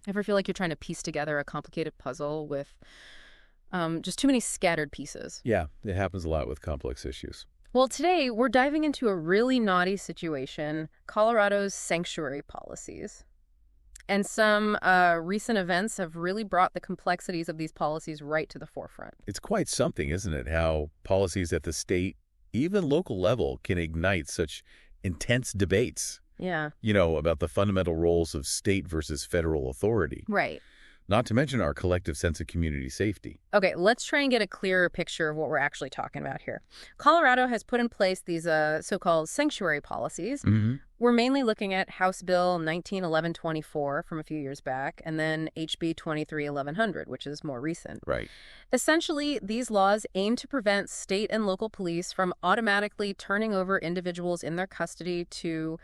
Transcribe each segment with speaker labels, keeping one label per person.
Speaker 1: Ever feel like you're trying to piece together a complicated puzzle with just too many scattered pieces?
Speaker 2: Yeah, it happens a lot with complex issues.
Speaker 1: Well, today we're diving into a really naughty situation, Colorado's sanctuary policies. And some recent events have really brought the complexities of these policies right to the forefront.
Speaker 2: It's quite something, isn't it, how policies at the state, even local level, can ignite such intense debates,
Speaker 1: Yeah.
Speaker 2: about the fundamental roles of state versus federal authority,
Speaker 1: Right.
Speaker 2: not to mention our collective sense of community safety.
Speaker 1: Okay, let's try and get a clearer picture of what we're actually talking about here. Colorado has put in place these so-called sanctuary policies. We're mainly looking at House Bill 1911-24 from a few years back, and then HB 23-1100, which is more recent.
Speaker 2: Right.
Speaker 1: Essentially, these laws aim to prevent state and local police from automatically turning over individuals in their custody to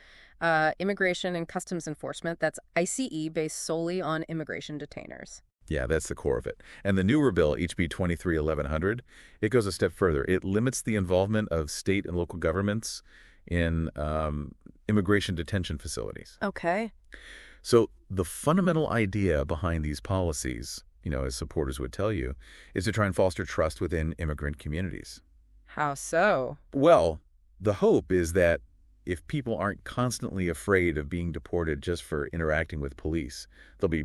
Speaker 1: Immigration and Customs Enforcement, that's ICE, based solely on immigration detainers.
Speaker 2: Yeah, that's the core of it. And the newer bill, HB 23-1100, it goes a step further. It limits the involvement of state and local governments in immigration detention facilities.
Speaker 1: Okay.
Speaker 2: So the fundamental idea behind these policies, as supporters would tell you, is to try and foster trust within immigrant communities.
Speaker 1: How so?
Speaker 2: Well, the hope is that if people aren't constantly afraid of being deported just for interacting with police, they'll be,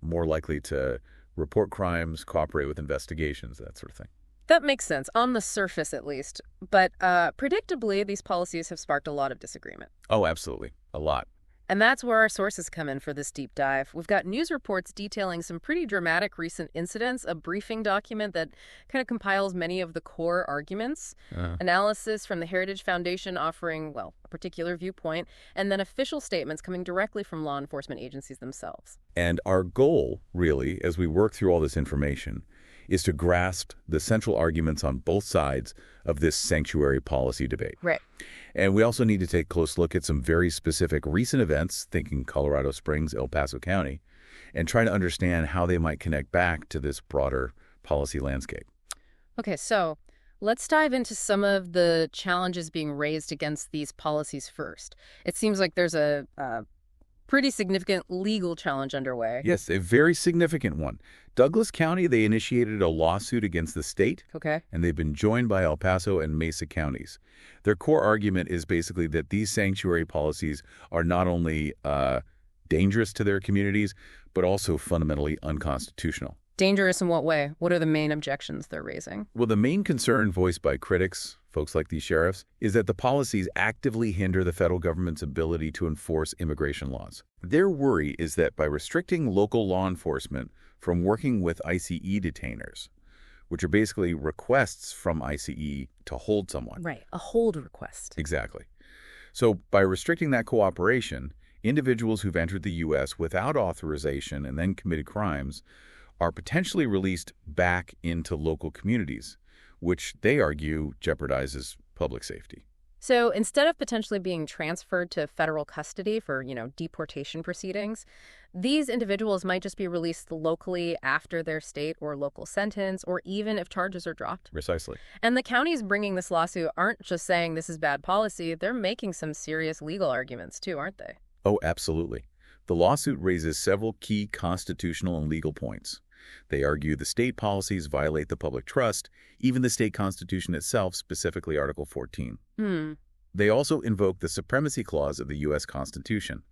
Speaker 2: more likely to report crimes, cooperate with investigations, that sort of thing.
Speaker 1: That makes sense, on the surface at least. But predictably, these policies have sparked a lot of disagreement.
Speaker 2: Oh, absolutely. A lot.
Speaker 1: And that's where our sources come in for this deep dive. We've got news reports detailing some pretty dramatic recent incidents, a briefing document that kind of compiles many of the core arguments, analysis from the Heritage Foundation offering, well, a particular viewpoint, and then official statements coming directly from law enforcement agencies themselves.
Speaker 2: And our goal, really, as we work through all this information, is to grasp the central arguments on both sides of this sanctuary policy debate.
Speaker 1: Right.
Speaker 2: And we also need to take a close look at some very specific recent events, thinking Colorado Springs, El Paso County, and try to understand how they might connect back to this broader policy landscape.
Speaker 1: Okay, so let's dive into some of the challenges being raised against these policies first. It seems like there's a pretty significant legal challenge underway.
Speaker 2: Yes, a very significant one. Douglas County, they initiated a lawsuit against the state.
Speaker 1: Okay.
Speaker 2: And they've been joined by El Paso and Mesa counties. Their core argument is basically that these sanctuary policies are not only dangerous to their communities, but also fundamentally unconstitutional.
Speaker 1: Dangerous in what way? What are the main objections they're raising?
Speaker 2: Well, the main concern voiced by critics, folks like these sheriffs, is that the policies actively hinder the federal government's ability to enforce immigration laws. Their worry is that by restricting local law enforcement from working with ICE detainers, which are basically requests from ICE to hold someone.
Speaker 1: Right, a hold request.
Speaker 2: Exactly. So by restricting that cooperation, individuals who've entered the U.S. without authorization and then committed crimes are potentially released back into local communities, which they argue jeopardizes public safety.
Speaker 1: So instead of potentially being transferred to federal custody for, deportation proceedings, these individuals might just be released locally after their state or local sentence, or even if charges are dropped.
Speaker 2: Precisely.
Speaker 1: And the counties bringing this lawsuit aren't just saying this is bad policy, they're making some serious legal arguments too, aren't they?
Speaker 2: Oh, absolutely. The lawsuit raises several key constitutional and legal points. They argue the state policies violate the public trust, even the state constitution itself, specifically Article 14. They also invoke the supremacy clause of the U.S. Constitution.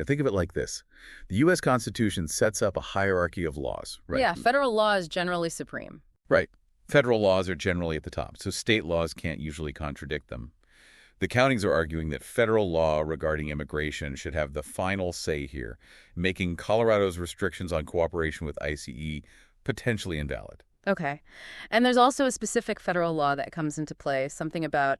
Speaker 2: Think of it like this. The U.S. Constitution sets up a hierarchy of laws, right?
Speaker 1: Yeah, federal law is generally supreme.
Speaker 2: Right. Federal laws are generally at the top, so state laws can't usually contradict them. The counties are arguing that federal law regarding immigration should have the final say here, making Colorado's restrictions on cooperation with ICE potentially invalid.
Speaker 1: Okay. And there's also a specific federal law that comes into play, something about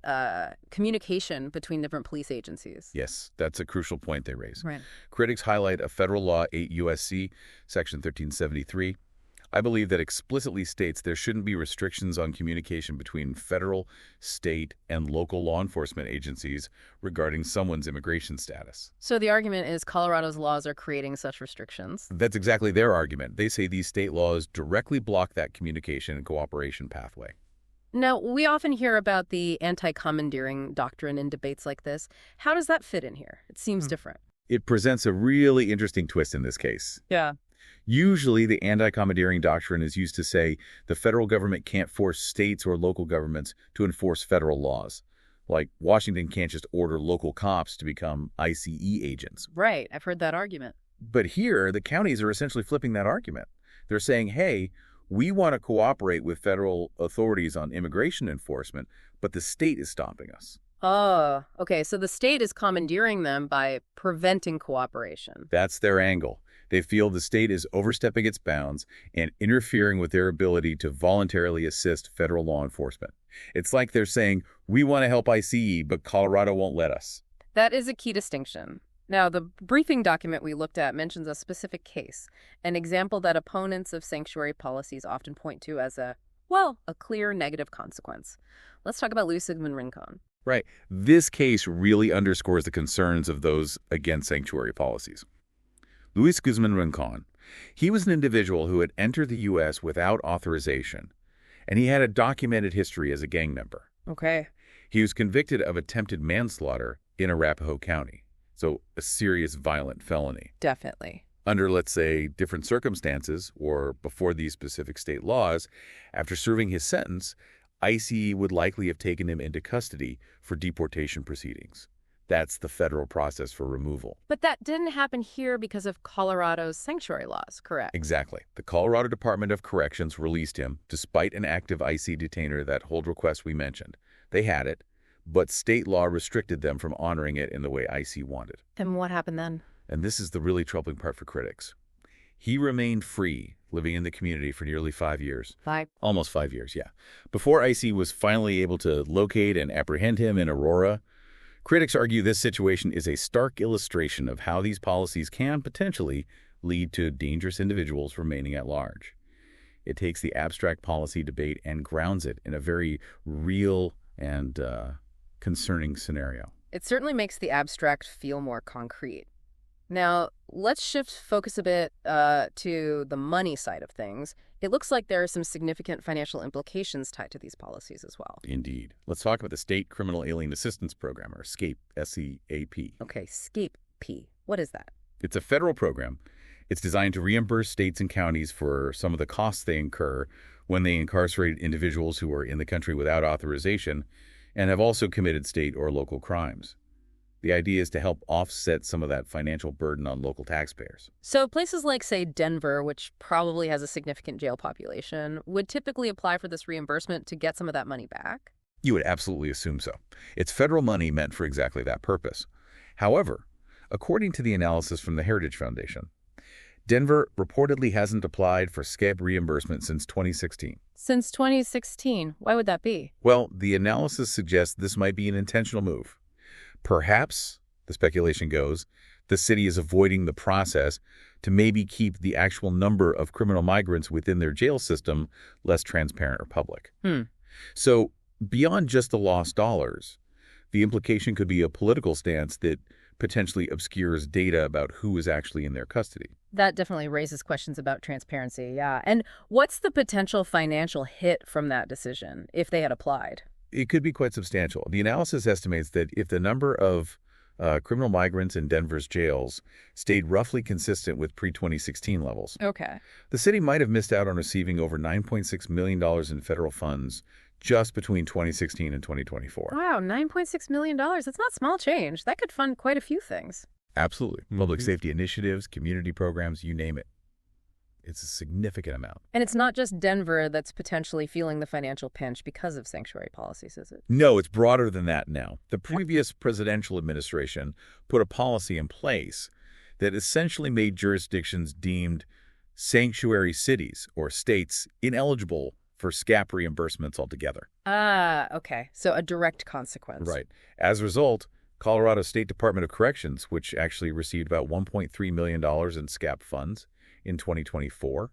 Speaker 1: communication between different police agencies.
Speaker 2: Yes, that's a crucial point they raise.
Speaker 1: Right.
Speaker 2: Critics highlight a federal law, 8 U.S.C., Section 1373. I believe that explicitly states there shouldn't be restrictions on communication between federal, state, and local law enforcement agencies regarding someone's immigration status.
Speaker 1: So the argument is Colorado's laws are creating such restrictions.
Speaker 2: That's exactly their argument. They say these state laws directly block that communication and cooperation pathway.
Speaker 1: Now, we often hear about the anti-commandeering doctrine in debates like this. How does that fit in here? It seems different.
Speaker 2: it presents a really interesting twist in this case.
Speaker 1: Yeah.
Speaker 2: Usually, the anti-commandeering doctrine is used to say the federal government can't force states or local governments to enforce federal laws. Like, Washington can't just order local cops to become ICE agents.
Speaker 1: Right. I've heard that argument.
Speaker 2: But here, the counties are essentially flipping that argument. They're saying, hey, we want to cooperate with federal authorities on immigration enforcement, but the state is stopping us.
Speaker 1: Oh, okay. So the state is commandeering them by preventing cooperation.
Speaker 2: That's their angle. They feel the state is overstepping its bounds and interfering with their ability to voluntarily assist federal law enforcement. It's like they're saying, we want to help ICE, but Colorado won't let us.
Speaker 1: That is a key distinction. Now, the briefing document we looked at mentions a specific case, an example that opponents of sanctuary policies often point to as a clear negative consequence. Let's talk about Luis Sigmund Rincon.
Speaker 2: Right. This case really underscores the concerns of those against sanctuary policies. Luis Guzman Rincon, he was an individual who had entered the U.S. without authorization, and he had a documented history as a gang member.
Speaker 1: Okay.
Speaker 2: He was convicted of attempted manslaughter in Arapahoe County, so a serious violent felony.
Speaker 1: Definitely.
Speaker 2: Under, let's say, different circumstances or before these specific state laws, after serving his sentence, ICE would likely have taken him into custody for deportation proceedings. That's the federal process for removal.
Speaker 1: But that didn't happen here because of Colorado's sanctuary laws, correct?
Speaker 2: Exactly. The Colorado Department of Corrections released him, despite an active ICE detainer, that hold request we mentioned. They had it, but state law restricted them from honoring it in the way ICE wanted.
Speaker 1: And what happened then?
Speaker 2: And this is the really troubling part for critics. He remained free, living in the community for nearly 5 years. Almost 5 years, yeah. Before ICE was finally able to locate and apprehend him in Aurora. Critics argue this situation is a stark illustration of how these policies can potentially lead to dangerous individuals remaining at large. It takes the abstract policy debate and grounds it in a very real and concerning scenario.
Speaker 1: It certainly makes the abstract feel more concrete. Now, let's shift focus a bit to the money side of things. It looks like there are some significant financial implications tied to these policies as well.
Speaker 2: Indeed. Let's talk about the State Criminal Alien Assistance Program, or SCAPE, S-C-A-P.
Speaker 1: Okay, SCAPE-P. What is that?
Speaker 2: It's a federal program. It's designed to reimburse states and counties for some of the costs they incur when they incarcerate individuals who are in the country without authorization and have also committed state or local crimes. The idea is to help offset some of that financial burden on local taxpayers.
Speaker 1: So places like, say, Denver, which probably has a significant jail population, would typically apply for this reimbursement to get some of that money back?
Speaker 2: You would absolutely assume so. It's federal money meant for exactly that purpose. However, according to the analysis from the Heritage Foundation, Denver reportedly hasn't applied for SCAPE reimbursement since 2016.
Speaker 1: Since 2016? Why would that be?
Speaker 2: Well, the analysis suggests this might be an intentional move. Perhaps, the speculation goes, the city is avoiding the process to maybe keep the actual number of criminal migrants within their jail system less transparent or public. So, beyond just the lost dollars, the implication could be a political stance that potentially obscures data about who is actually in their custody.
Speaker 1: That definitely raises questions about transparency, yeah. And what's the potential financial hit from that decision if they had applied?
Speaker 2: It could be quite substantial. The analysis estimates that if the number of criminal migrants in Denver's jails stayed roughly consistent with pre-2016 levels, the city might have missed out on receiving over $9.6 million in federal funds just between 2016 and 2024.
Speaker 1: Wow, $9.6 million. That's not small change. That could fund quite a few things.
Speaker 2: Absolutely. Public safety initiatives, community programs, you name it. It's a significant amount.
Speaker 1: And it's not just Denver that's potentially feeling the financial pinch because of sanctuary policies, is it?
Speaker 2: No, it's broader than that now. The previous presidential administration put a policy in place that essentially made jurisdictions deemed sanctuary cities or states ineligible for SCAP reimbursements altogether.
Speaker 1: Okay. So a direct consequence.
Speaker 2: Right. As a result, Colorado State Department of Corrections, which actually received about $1.3 million in SCAP funds in 2024,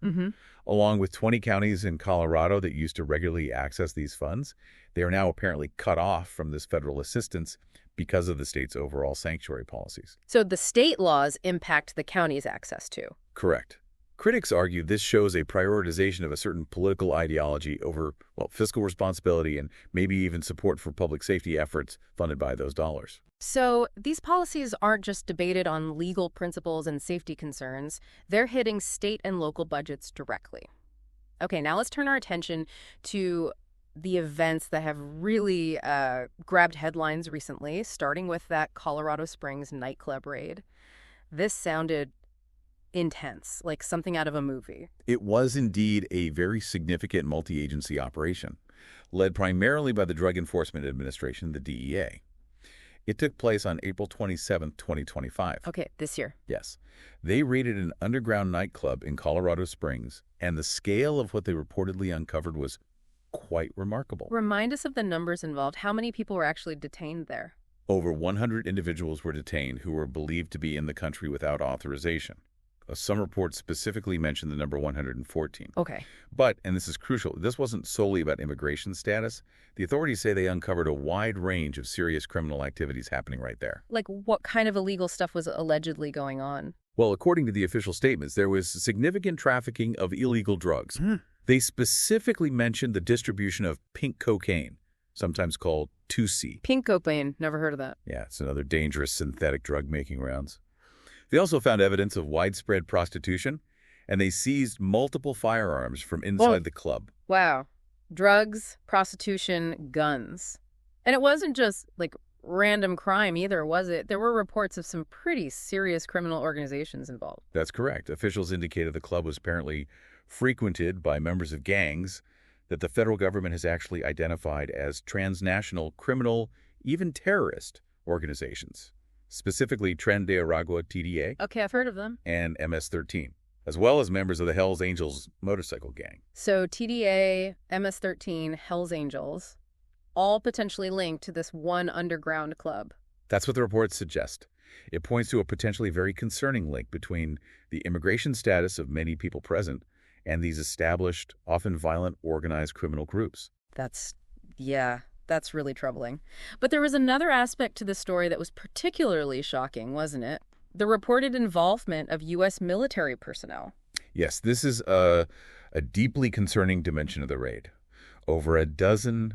Speaker 2: along with 20 counties in Colorado that used to regularly access these funds, they are now apparently cut off from this federal assistance because of the state's overall sanctuary policies.
Speaker 1: So the state laws impact the county's access to.
Speaker 2: Correct. Critics argue this shows a prioritization of a certain political ideology over, well, fiscal responsibility and maybe even support for public safety efforts funded by those dollars.
Speaker 1: So these policies aren't just debated on legal principles and safety concerns. They're hitting state and local budgets directly. Okay, now let's turn our attention to the events that have really grabbed headlines recently, starting with that Colorado Springs nightclub raid. This sounded intense, like something out of a movie.
Speaker 2: It was indeed a very significant multi-agency operation, led primarily by the Drug Enforcement Administration, the DEA. It took place on April 27, 2025.
Speaker 1: Okay, this year.
Speaker 2: Yes. They raided an underground nightclub in Colorado Springs, and the scale of what they reportedly uncovered was quite remarkable.
Speaker 1: Remind us of the numbers involved. How many people were actually detained there?
Speaker 2: Over 100 individuals were detained who were believed to be in the country without authorization. Some reports specifically mention the number 114.
Speaker 1: Okay.
Speaker 2: But, and this is crucial, this wasn't solely about immigration status. The authorities say they uncovered a wide range of serious criminal activities happening right there.
Speaker 1: Like what kind of illegal stuff was allegedly going on?
Speaker 2: Well, according to the official statements, there was significant trafficking of illegal drugs. They specifically mentioned the distribution of pink cocaine, sometimes called 2C.
Speaker 1: Pink cocaine. Never heard of that.
Speaker 2: Yeah, it's another dangerous synthetic drug making rounds. They also found evidence of widespread prostitution, and they seized multiple firearms from inside the club.
Speaker 1: Wow. Drugs, prostitution, guns. And it wasn't just, like, random crime either, was it? There were reports of some pretty serious criminal organizations involved.
Speaker 2: That's correct. Officials indicated the club was apparently frequented by members of gangs that the federal government has actually identified as transnational criminal, even terrorist organizations. Specifically Tren de Aragua TDA.
Speaker 1: Okay, I've heard of them.
Speaker 2: And MS-13, as well as members of the Hells Angels motorcycle gang.
Speaker 1: So TDA, MS-13, Hells Angels, all potentially linked to this one underground club.
Speaker 2: That's what the reports suggest. It points to a potentially very concerning link between the immigration status of many people present and these established, often violent, organized criminal groups.
Speaker 1: That's really troubling. But there was another aspect to the story that was particularly shocking, wasn't it? The reported involvement of U.S. military personnel.
Speaker 2: Yes, this is a deeply concerning dimension of the raid. Over a dozen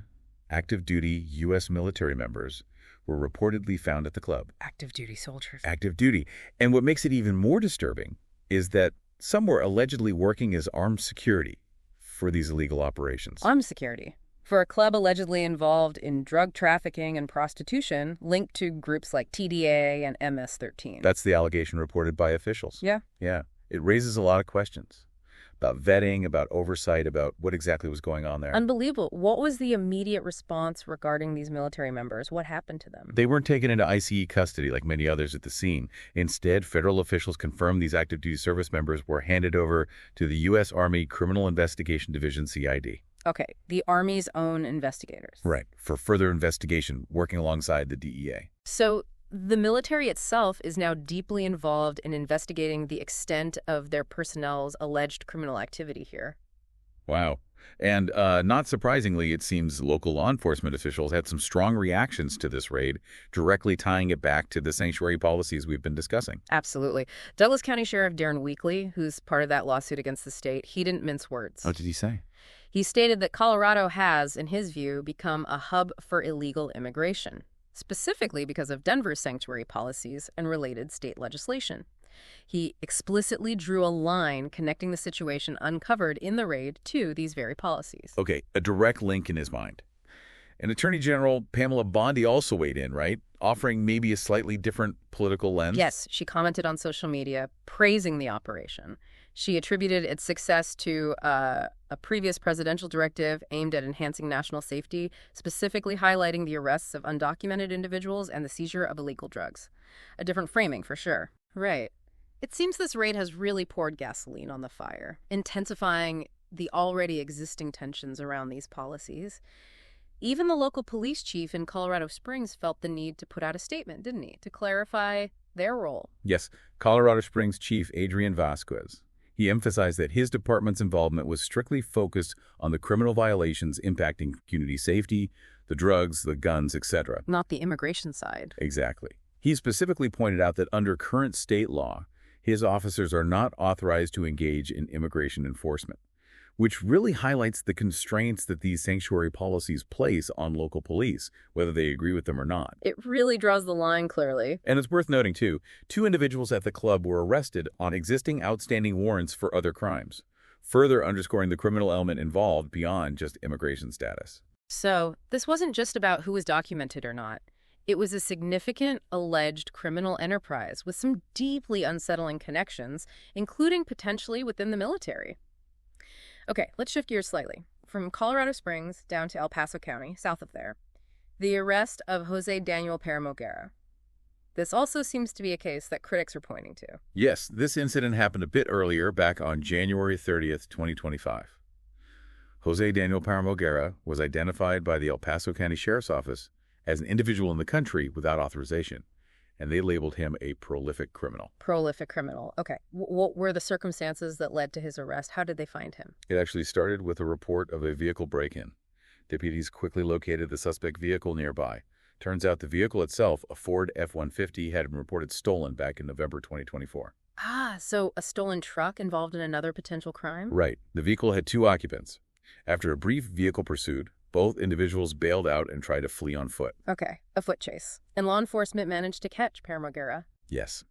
Speaker 2: active-duty U.S. military members were reportedly found at the club.
Speaker 1: Active-duty soldiers.
Speaker 2: Active duty. And what makes it even more disturbing is that some were allegedly working as armed security for these illegal operations.
Speaker 1: Armed security? For a club allegedly involved in drug trafficking and prostitution linked to groups like TDA and MS-13.
Speaker 2: That's the allegation reported by officials.
Speaker 1: Yeah.
Speaker 2: Yeah. It raises a lot of questions about vetting, about oversight, about what exactly was going on there.
Speaker 1: Unbelievable. What was the immediate response regarding these military members? What happened to them?
Speaker 2: They weren't taken into ICE custody like many others at the scene. Instead, federal officials confirmed these active duty service members were handed over to the U.S. Army Criminal Investigation Division, CID.
Speaker 1: Okay, the Army's own investigators.
Speaker 2: Right, for further investigation, working alongside the DEA.
Speaker 1: So the military itself is now deeply involved in investigating the extent of their personnel's alleged criminal activity here.
Speaker 2: Wow. And not surprisingly, it seems local law enforcement officials had some strong reactions to this raid, directly tying it back to the sanctuary policies we've been discussing.
Speaker 1: Absolutely. Douglas County Sheriff Darren Weekly, who's part of that lawsuit against the state, he didn't mince words.
Speaker 2: What did he say?
Speaker 1: He stated that Colorado has, in his view, become a hub for illegal immigration, specifically because of Denver's sanctuary policies and related state legislation. He explicitly drew a line connecting the situation uncovered in the raid to these very policies.
Speaker 2: Okay, a direct link in his mind. And Attorney General Pamela Bondi also weighed in, right? Offering maybe a slightly different political lens.
Speaker 1: Yes, she commented on social media, praising the operation. She attributed its success to a previous presidential directive aimed at enhancing national safety, specifically highlighting the arrests of undocumented individuals and the seizure of illegal drugs. A different framing, for sure. Right. It seems this raid has really poured gasoline on the fire, intensifying the already existing tensions around these policies. Even the local police chief in Colorado Springs felt the need to put out a statement, didn't he, to clarify their role.
Speaker 2: Yes, Colorado Springs Chief Adrian Vasquez. He emphasized that his department's involvement was strictly focused on the criminal violations impacting community safety, the drugs, the guns, etc.
Speaker 1: Not the immigration side.
Speaker 2: Exactly. He specifically pointed out that under current state law, His officers are not authorized to engage in immigration enforcement, which really highlights the constraints that these sanctuary policies place on local police, whether they agree with them or not.
Speaker 1: It really draws the line clearly.
Speaker 2: And it's worth noting, too, 2 individuals at the club were arrested on existing outstanding warrants for other crimes, further underscoring the criminal element involved beyond just immigration status.
Speaker 1: So, this wasn't just about who was documented or not. It was a significant alleged criminal enterprise with some deeply unsettling connections, including potentially within the military. Okay, let's shift gears slightly. From Colorado Springs down to El Paso County, south of there, the arrest of Jose Daniel Paramoguera. This also seems to be a case that critics are pointing to.
Speaker 2: Yes, this incident happened a bit earlier, back on January 30th, 2025. Jose Daniel Paramoguera was identified by the El Paso County Sheriff's Office as an individual in the country without authorization, and they labeled him a prolific criminal.
Speaker 1: Prolific criminal. Okay. What were the circumstances that led to his arrest? How did they find him?
Speaker 2: It actually started with a report of a vehicle break-in. Deputies quickly located the suspect vehicle nearby. Turns out the vehicle itself, a Ford F-150, had been reported stolen back in November 2024.
Speaker 1: Ah, so a stolen truck involved in another potential crime?
Speaker 2: Right. The vehicle had 2 occupants. After a brief vehicle pursuit, both individuals bailed out and tried to flee on foot.
Speaker 1: Okay, a foot chase. And law enforcement managed to catch Paramoguera.
Speaker 2: Yes.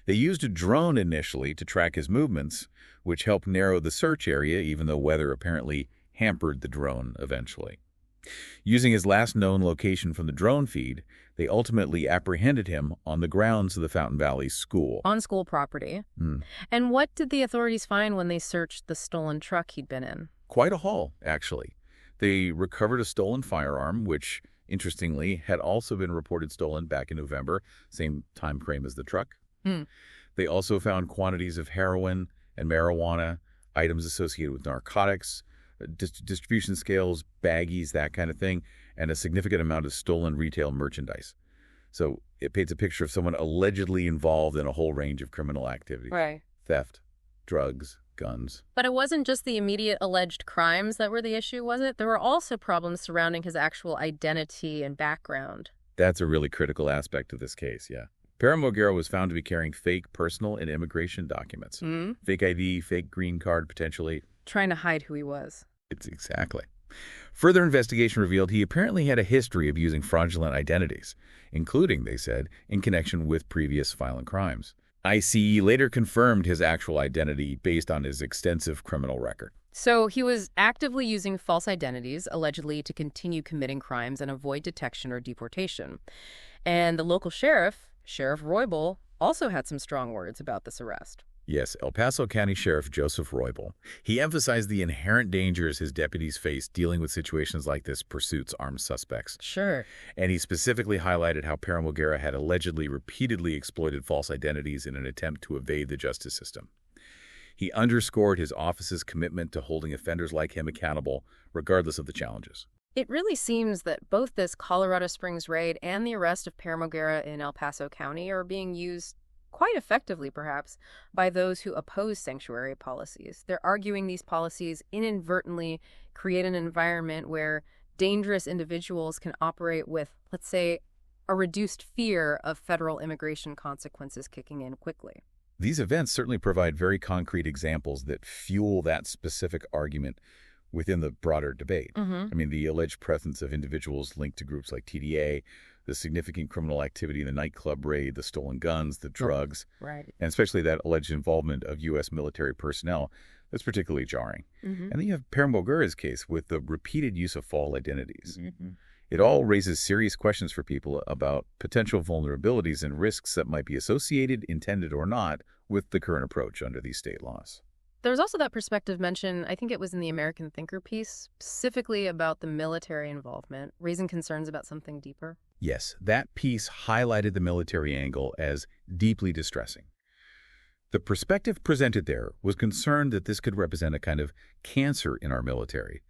Speaker 2: They used a drone initially to track his movements, which helped narrow the search area, even though weather apparently hampered the drone eventually. Using his last known location from the drone feed, they ultimately apprehended him on the grounds of the Fountain Valley School.
Speaker 1: On school property. And what did the authorities find when they searched the stolen truck he'd been in?
Speaker 2: Quite a haul, actually. They recovered a stolen firearm, which, interestingly, had also been reported stolen back in November, same time frame as the truck. They also found quantities of heroin and marijuana, items associated with narcotics, distribution scales, baggies, that kind of thing, and a significant amount of stolen retail merchandise. So it paints a picture of someone allegedly involved in a whole range of criminal activities.
Speaker 1: Right.
Speaker 2: Theft, drugs, guns.
Speaker 1: But it wasn't just the immediate alleged crimes that were the issue, was it? There were also problems surrounding his actual identity and background.
Speaker 2: That's a really critical aspect of this case, yeah. Paramoguera was found to be carrying fake personal and immigration documents. Fake ID, fake green card, potentially.
Speaker 1: Trying to hide who he was.
Speaker 2: It's exactly. Further investigation revealed he apparently had a history of using fraudulent identities, including, they said, in connection with previous violent crimes. ICE later confirmed his actual identity based on his extensive criminal record.
Speaker 1: So he was actively using false identities, allegedly to continue committing crimes and avoid detection or deportation. And the local sheriff, Sheriff Roybal, also had some strong words about this arrest.
Speaker 2: Yes, El Paso County Sheriff Joseph Roybal. He emphasized the inherent dangers his deputies face dealing with situations like this pursuits armed suspects.
Speaker 1: Sure.
Speaker 2: And he specifically highlighted how Paramoguera had allegedly repeatedly exploited false identities in an attempt to evade the justice system. He underscored his office's commitment to holding offenders like him accountable, regardless of the challenges.
Speaker 1: It really seems that both this Colorado Springs raid and the arrest of Paramoguera in El Paso County are being used quite effectively, perhaps, by those who oppose sanctuary policies. They're arguing these policies inadvertently create an environment where dangerous individuals can operate with, let's say, a reduced fear of federal immigration consequences kicking in quickly.
Speaker 2: These events certainly provide very concrete examples that fuel that specific argument within the broader debate. I mean, the alleged presence of individuals linked to groups like TDA, the significant criminal activity in the nightclub raid, the stolen guns, the drugs,
Speaker 1: right,
Speaker 2: and especially that alleged involvement of U.S. military personnel, that's particularly jarring. And then you have Paramoguera's case with the repeated use of false identities. It all raises serious questions for people about potential vulnerabilities and risks that might be associated, intended or not, with the current approach under these state laws.
Speaker 1: There's also that perspective mentioned, I think it was in the American Thinker piece, specifically about the military involvement, raising concerns about something deeper.
Speaker 2: Yes, that piece highlighted the military angle as deeply distressing. The perspective presented there was concerned that this could represent a kind of cancer in our military,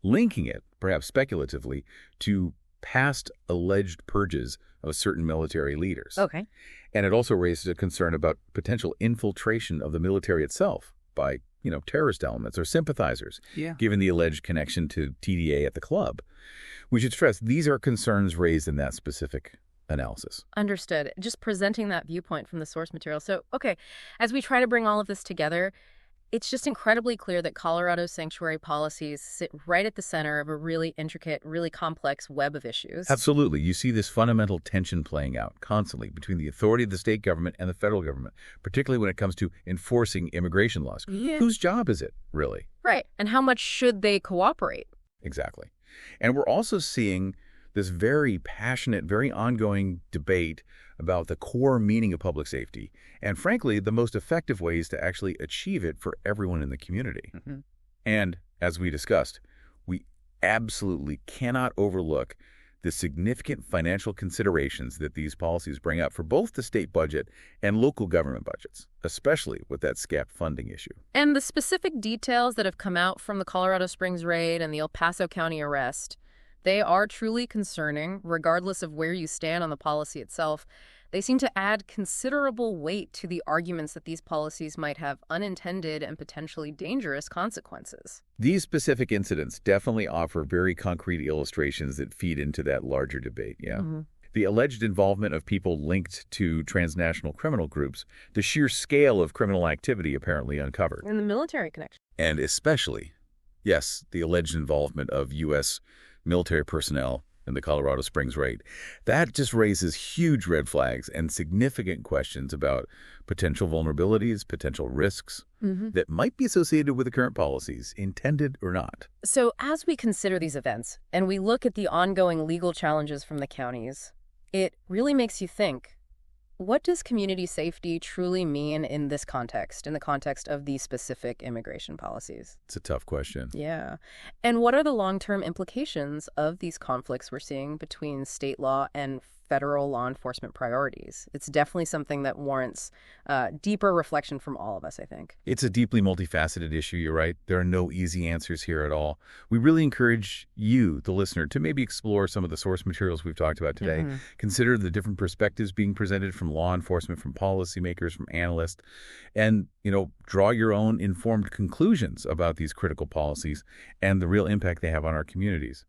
Speaker 2: linking it, perhaps speculatively, to past alleged purges of certain military leaders.
Speaker 1: Okay.
Speaker 2: And it also raised a concern about potential infiltration of the military itself by, terrorist elements or sympathizers, given the alleged connection to TDA at the club. We should stress these are concerns raised in that specific analysis.
Speaker 1: Understood. Just presenting that viewpoint from the source material. So, okay, as we try to bring all of this together, it's just incredibly clear that Colorado's sanctuary policies sit right at the center of a really intricate, really complex web of issues.
Speaker 2: Absolutely. You see this fundamental tension playing out constantly between the authority of the state government and the federal government, particularly when it comes to enforcing immigration laws.
Speaker 1: Yeah.
Speaker 2: Whose job is it, really?
Speaker 1: Right. And how much should they cooperate?
Speaker 2: Exactly. And we're also seeing this very passionate, very ongoing debate about the core meaning of public safety and, frankly, the most effective ways to actually achieve it for everyone in the community.
Speaker 1: Mm-hmm.
Speaker 2: And as we discussed, we absolutely cannot overlook the significant financial considerations that these policies bring up for both the state budget and local government budgets, especially with that SCAP funding issue.
Speaker 1: And the specific details that have come out from the Colorado Springs raid and the El Paso County arrest, they are truly concerning, regardless of where you stand on the policy itself. They seem to add considerable weight to the arguments that these policies might have unintended and potentially dangerous consequences.
Speaker 2: These specific incidents definitely offer very concrete illustrations that feed into that larger debate, yeah.
Speaker 1: Mm-hmm.
Speaker 2: The alleged involvement of people linked to transnational criminal groups, the sheer scale of criminal activity apparently uncovered.
Speaker 1: And the military connection.
Speaker 2: And especially, yes, the alleged involvement of U.S. military personnel in the Colorado Springs raid. That just raises huge red flags and significant questions about potential vulnerabilities, potential risks that might be associated with the current policies, intended or not.
Speaker 1: So as we consider these events and we look at the ongoing legal challenges from the counties, it really makes you think, what does community safety truly mean in this context, in the context of these specific immigration policies?
Speaker 2: It's a tough question.
Speaker 1: Yeah. And what are the long-term implications of these conflicts we're seeing between state law and federal law enforcement priorities? It's definitely something that warrants deeper reflection from all of us, I think.
Speaker 2: It's a deeply multifaceted issue, you're right. There are no easy answers here at all. We really encourage you, the listener, to maybe explore some of the source materials we've talked about today. Consider the different perspectives being presented from law enforcement, from policymakers, from analysts, and, draw your own informed conclusions about these critical policies and the real impact they have on our communities.